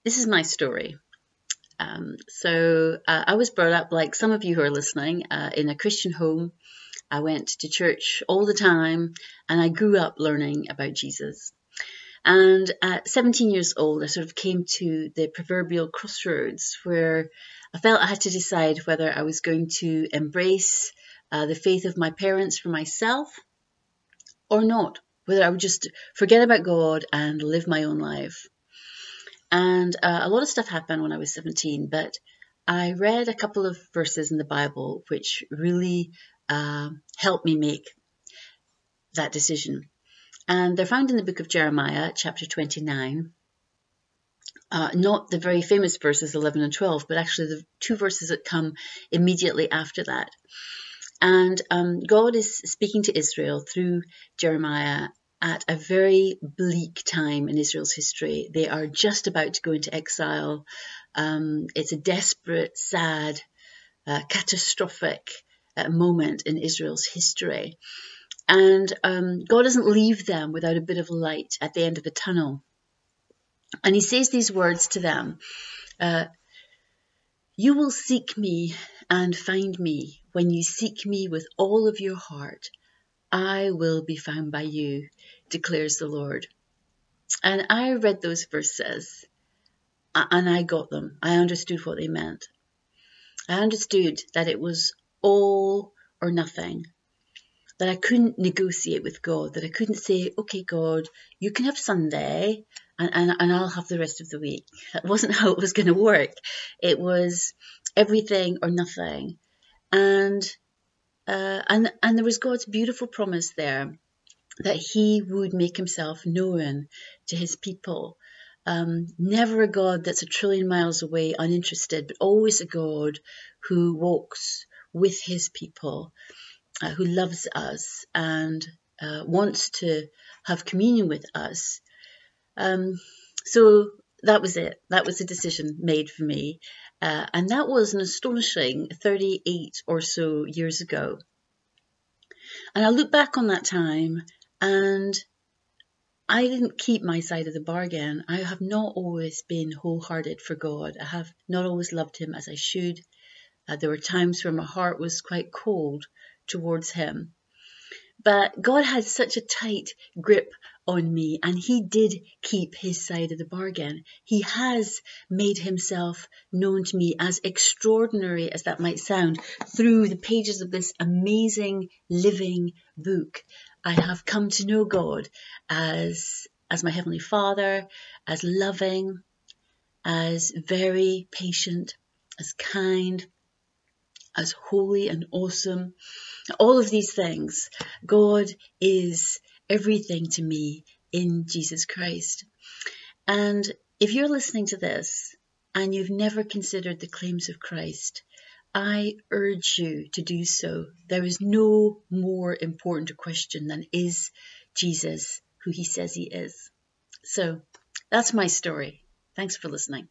This is my story. I was brought up, like some of you who are listening, in a Christian home. I went to church all the time, and I grew up learning about Jesus. And at 17 years old, I sort of came to the proverbial crossroads where I felt I had to decide whether I was going to embrace the faith of my parents for myself or not, whether I would just forget about God and live my own life. And a lot of stuff happened when I was 17, but I read a couple of verses in the Bible which really helped me make that decision. And they're found in the book of Jeremiah, chapter 29. Not the very famous verses 11 and 12, but actually the two verses that come immediately after that. And God is speaking to Israel through Jeremiah at a very bleak time in Israel's history. They are just about to go into exile. It's a desperate, sad, catastrophic moment in Israel's history. And God doesn't leave them without a bit of light at the end of the tunnel. And he says these words to them, "You will seek me and find me when you seek me with all of your heart. I will be found by you, declares the Lord." And I read those verses and I got them. I understood what they meant. I understood that it was all or nothing, that I couldn't negotiate with God, that I couldn't say, okay, God, you can have Sunday and I'll have the rest of the week. That wasn't how it was going to work. It was everything or nothing. And there was God's beautiful promise there that he would make himself known to his people. Never a God that's a trillion miles away, uninterested, but always a God who walks with his people, who loves us and wants to have communion with us. So that was it. That was a decision made for me. And that was an astonishing 38 or so years ago. And I look back on that time and I didn't keep my side of the bargain. I have not always been wholehearted for God. I have not always loved him as I should. There were times where my heart was quite cold towards him. But God had such a tight grip on me, and he did keep his side of the bargain. He has made himself known to me, as extraordinary as that might sound, through the pages of this amazing living book. I have come to know God as my Heavenly Father, as loving, as very patient, as kind, as holy and awesome. All of these things. God is everything to me in Jesus Christ. And if you're listening to this and you've never considered the claims of Christ, I urge you to do so. There is no more important a question than, is Jesus who he says he is? So that's my story. Thanks for listening.